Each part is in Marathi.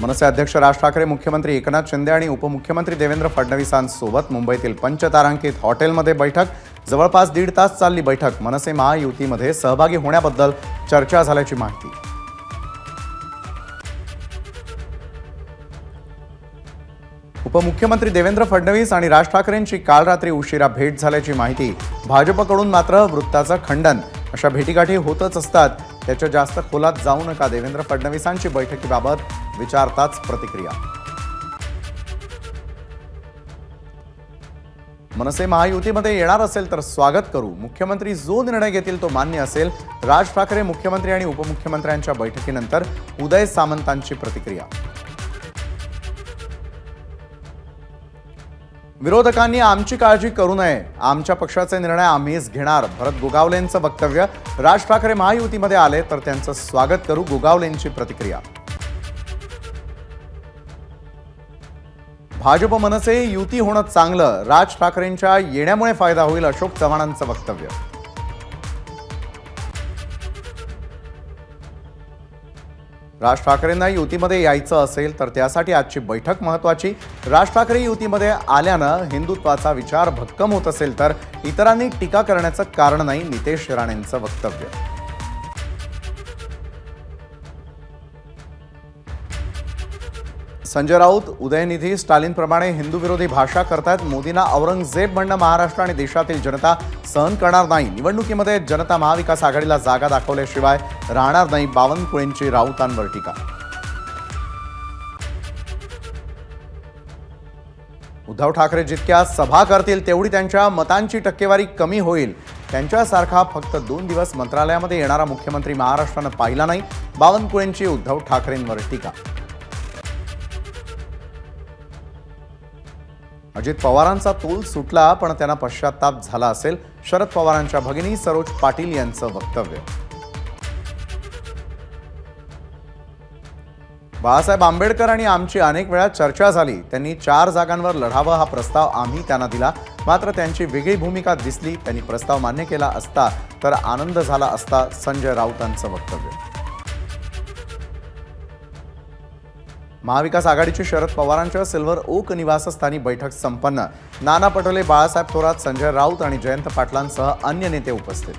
मनसे अध्यक्ष राज ठाकरे, मुख्यमंत्री एकनाथ शिंदे आणि उपमुख्यमंत्री देवेंद्र फडणवीसांसोबत मुंबईतील पंचतारांकित हॉटेलमध्ये बैठक। जवळपास 1.5 तास चालली बैठक। मनसे महायुतीमध्ये सहभागी होण्याबद्दल चर्चा झाल्याची माहिती। उपमुख्यमंत्री देवेंद्र फडणवीस आणि राज ठाकरेंची काल रात्री उशिरा भेट झाल्याची माहिती। भाजपकडून मात्र वृत्ताचं खंडन। अशा भेटीगाठी होतच असतात, त्याच्या जास्त खोलात जाऊ नका, देवेंद्र फडणवीसांची बैठकीबाबत विचारताच प्रतिक्रिया। मनसे महायुतीमध्ये येणार असेल तर स्वागत करू, मुख्यमंत्री जो निर्णय घेतील तो मान्य असेल। राज ठाकरे, मुख्यमंत्री आणि उपमुख्यमंत्र्यांच्या बैठकीनंतर उदय सामंतांची प्रतिक्रिया। विरोधकांनी आमची काळजी करू नये, आमच्या पक्षाचे निर्णय आम्हीच घेणार, भरत गोगावलेंचं वक्तव्य। राज ठाकरे महायुतीमध्ये आले तर त्यांचं स्वागत करू, गोगावलेंची प्रतिक्रिया। भाजप मनसे युती होणं चांगलं, राज ठाकरेंच्या येण्यामुळे फायदा होईल, अशोक चव्हाणांचं वक्तव्य। राज ठाकरेंना युतीमध्ये यायचं असेल तर त्यासाठी आजची बैठक महत्त्वाची। राज ठाकरे युतीमध्ये आल्यानं हिंदुत्वाचा विचार भक्कम होत असेल तर इतरांनी टीका करण्याचं कारण नाही, नितेश राणेंचं वक्तव्य। संजय राऊत, उदयनिधी स्टालिनप्रमाणे हिंदू विरोधी भाषा करतात, मोदींना औरंगजेब म्हणणं महाराष्ट्र आणि देशातील जनता सहन करणार नाही। निवडणुकीमध्ये जनता महाविकास आघाडीला जागा दाखवल्याशिवाय राहणार नाही, बावनकुळेंची राऊतांवर टीका। उद्धव ठाकरे जितक्या सभा करतील तेवढी त्यांच्या मतांची टक्केवारी कमी होईल। त्यांच्यासारखा फक्त 2 दिवस मंत्रालयामध्ये येणारा मुख्यमंत्री महाराष्ट्रानं पाहिला नाही, बावनकुळेंची उद्धव ठाकरेंवर टीका। अजित पवारांचा तोल सुटला पण त्यांना पश्चाताप झाला असेल, शरद पवारांच्या भगिनी सरोज पाटील यांचं वक्तव्य। बाळासाहेब आंबेडकर आणि आमची अनेक वेळा चर्चा झाली, त्यांनी 4 जागांवर लढावं हा प्रस्ताव आम्ही त्यांना दिला, मात्र त्यांची वेगळी भूमिका दिसली, त्यांनी प्रस्ताव मान्य केला असता तर आनंद झाला असता, संजय राऊतांचं वक्तव्य। महाविकास आघाडीची शरद पवारांच्या सिल्व्हर ओक निवासस्थानी बैठक संपन्न। नाना पटोले, बाळासाहेब थोरात, संजय राऊत आणि जयंत पाटलांसह अन्य नेते उपस्थित।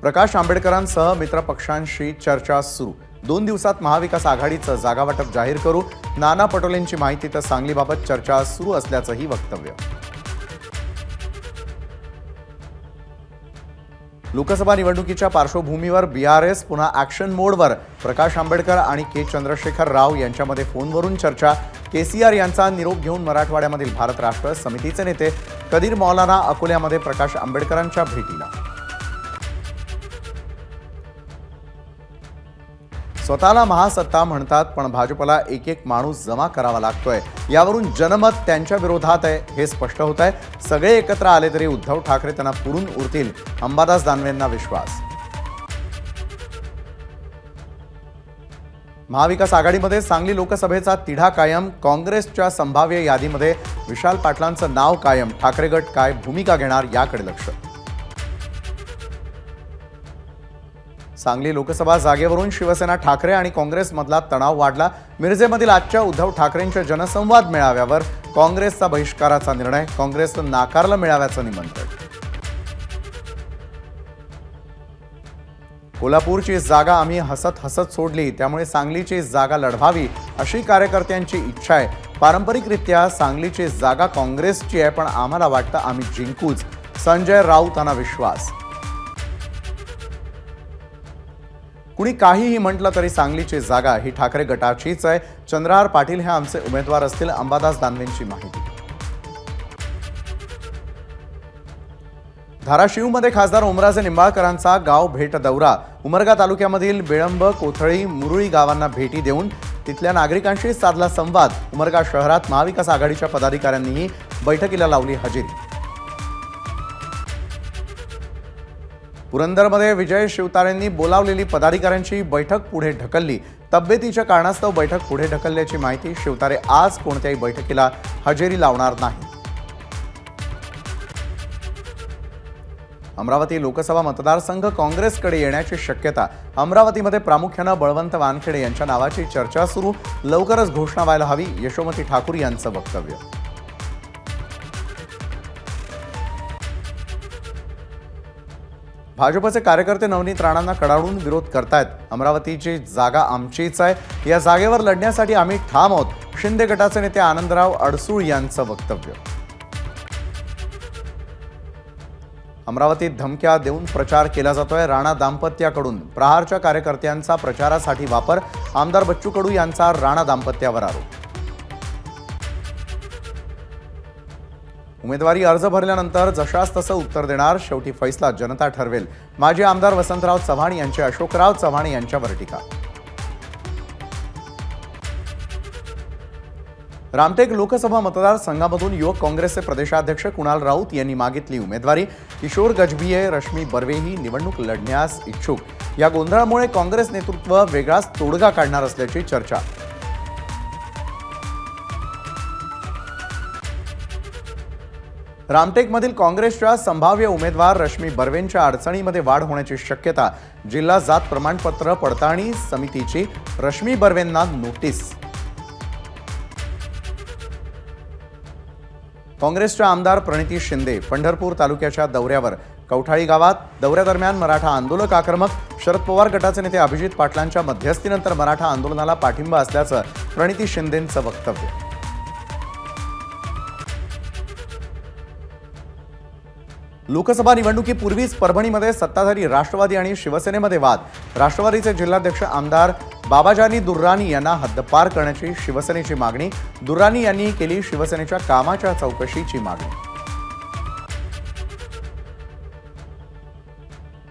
प्रकाश आंबेडकरांसह मित्रपक्षांशी चर्चा सुरू। 2 दिवसात महाविकास आघाडीचं जागावाटप जाहीर करू, नाना पटोलेंची माहिती तर सांगलीबाबत चर्चा सुरू असल्याचंही वक्तव्य। लोकसभा निवडणुकीच्या पार्श्वभूमीवर बीआरएस पुन्हा ॲक्शन मोडवर। प्रकाश आंबेडकर आणि के चंद्रशेखर राव यांच्यामध्ये फोनवरून चर्चा। केसीआर यांचा निरोप घेऊन मराठवाड्यामधील भारत राष्ट्र समितीचे नेते कदीर मौलाना अकोल्यामध्ये प्रकाश आंबेडकरांच्या भेटीला। स्वतःला महासत्ता म्हणतात पण भाजपला एक माणूस जमा करावा लागतोय, यावरून जनमत त्यांच्या विरोधात आहे हे स्पष्ट होत आहे। सगळे एकत्र आले तरी उद्धव ठाकरे त्यांना पुरून उरतील, अंबादास दानवेंना विश्वास। महाविकास आघाडीमध्ये सांगली लोकसभेचा तिढा कायम, काँग्रेसच्या संभाव्य यादीमध्ये विशाल पाटलांचं नाव कायम। ठाकरे गट काय भूमिका घेणार याकडे लक्ष। सांगली लोकसभा जागेवरून शिवसेना ठाकरे आणि काँग्रेसमधला तणाव वाढला। मिरजेमधील आजच्या उद्धव ठाकरेंच्या जनसंवाद मेळाव्यावर काँग्रेसचा बहिष्काराचा निर्णय, काँग्रेसनं नाकारलं मेळाव्याचं निमंत्रण। कोल्हापूरची जागा आम्ही हसत हसत सोडली, त्यामुळे सांगलीची जागा लढवावी अशी कार्यकर्त्यांची इच्छा आहे। पारंपरिकरित्या सांगलीची जागा काँग्रेसची आहे, पण आम्हाला वाटतं आम्ही जिंकूच, संजय राऊतांना विश्वास। कुणी काहीही म्हटलं तरी सांगलीची जागा ही ठाकरे गटाचीच आहे, चंद्रहार पाटील हे आमचे उमेदवार असतील, अंबादास दानवेंची माहिती। धाराशिवमध्ये खासदार ओमराजे निंबाळकरांचा गाव भेट दौरा। उमरगा तालुक्यामधील बेळंब, कोथळी, मुरुळी गावांना भेटी देऊन तिथल्या नागरिकांशी साधला संवाद। उमरगा शहरात महाविकास आघाडीच्या पदाधिकाऱ्यांनीही बैठकीला लावली हजेरी। पुरंदरमध्ये विजय शिवतारेंनी बोलावलेली पदाधिकाऱ्यांची बैठक पुढे ढकलली। तब्येतीच्या कारणास्तव बैठक पुढे ढकलल्याची माहिती। शिवतारे आज कोणत्याही बैठकीला हजेरी लावणार नाही। अमरावती लोकसभा मतदारसंघ काँग्रेसकडे येण्याची शक्यता। अमरावतीमध्ये प्रामुख्याने बळवंत वानखेडे यांच्या नावाची चर्चा सुरू। लवकरच घोषणा व्हायला हवी, यशोमती ठाकूर यांचं वक्तव्य। भाजपचे कार्यकर्ते नवनीत राणांना कडाडून विरोध करतायत। अमरावतीची जागा आमचीच आहे, या जागेवर लढण्यासाठी आम्ही ठाम आहोत, शिंदे गटाचे नेते आनंदराव अडसूळ यांचं वक्तव्य। अमरावतीत धमक्या देऊन प्रचार केला जातोय। राणा दाम्पत्याकडून प्रहारच्या कार्यकर्त्यांचा प्रचारासाठी वापर। आमदार बच्चू कडू यांचा राणा दाम्पत्यावर आरोप। उमेदवारी अर्ज भरल्यानंतर जशास तसं उत्तर देणार, शेवटी फैसला जनता ठरवेल। माजी आमदार वसंतराव चव्हाण यांची अशोकराव चव्हाण यांच्यावर टीका। रामटेक लोकसभा मतदारसंघामधून युवक काँग्रेसचे प्रदेशाध्यक्ष कुणाल राऊत यांनी मागितली उमेदवारी। किशोर गजभिये, रश्मी बर्वेही निवडणूक लढण्यास इच्छुक। या गोंधळामुळे काँग्रेस नेतृत्व वेगळाच तोडगा काढणार असल्याची चर्चा। रामटेकमधील काँग्रेसच्या संभाव्य उमेदवार रश्मी बर्वेंच्या अडचणीमध्ये वाढ होण्याची शक्यता। जिल्हा जात प्रमाणपत्र पडताळणी समितीची रश्मी बर्वेंना नोटीस। काँग्रेसच्या आमदार प्रणिती शिंदे पंढरपूर तालुक्याच्या दौऱ्यावर। कवठाळी गावात दौऱ्यादरम्यान मराठा आंदोलक आक्रमक। शरद पवार गटाचे नेते अभिजित पाटलांच्या मध्यस्थीनंतर मराठा आंदोलनाला पाठिंबा असल्याचं प्रणिती शिंदेंचं वक्तव्य। लोकसभा निवडणुकीपूर्वीच परभणीमध्ये सत्ताधारी राष्ट्रवादी आणि शिवसेनेमध्ये वाद। राष्ट्रवादीचे जिल्हाध्यक्ष आमदार बाबाजानी दुर्राणी यांना हद्दपार करण्याची शिवसेनेची मागणी। दुर्राणी यांनी केली शिवसेनेच्या कामाच्या चौकशीची मागणी।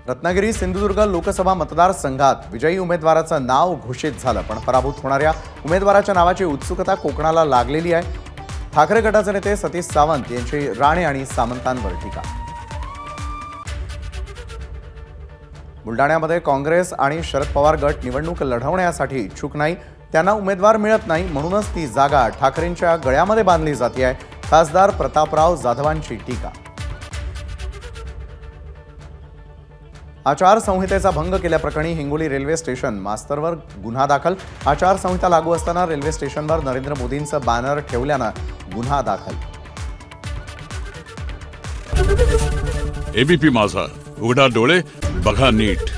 रत्नागिरी सिंधुदुर्ग लोकसभा मतदारसंघात विजयी उमेदवाराचं नाव घोषित झालं, पण पराभूत होणाऱ्या उमेदवाराच्या नावाची उत्सुकता कोकणाला लागलेली आहे। ठाकरे गटाचे नेते सतीश सावंत यांची राणे आणि सामंतांवर टीका। बुलडाण्यामध्ये काँग्रेस आणि शरद पवार गट निवडणूक लढवण्यासाठी इच्छुक नाही, त्यांना उमेदवार मिळत नाही, म्हणूनच ती जागा ठाकरेंच्या गळ्यामध्ये बांधली जाते आहे। खासदार प्रतापराव जाधवांची टीका। आचारसंहितेचा भंग केल्याप्रकरणी हिंगोली रेल्वे स्टेशन मास्तरवर गुन्हा दाखल। आचारसंहिता लागू असताना रेल्वे स्टेशनवर नरेंद्र मोदींचं बॅनर ठेवल्यानं गुन्हा दाखल। एबीपी माझा, उघडा डोळे बघा नीट।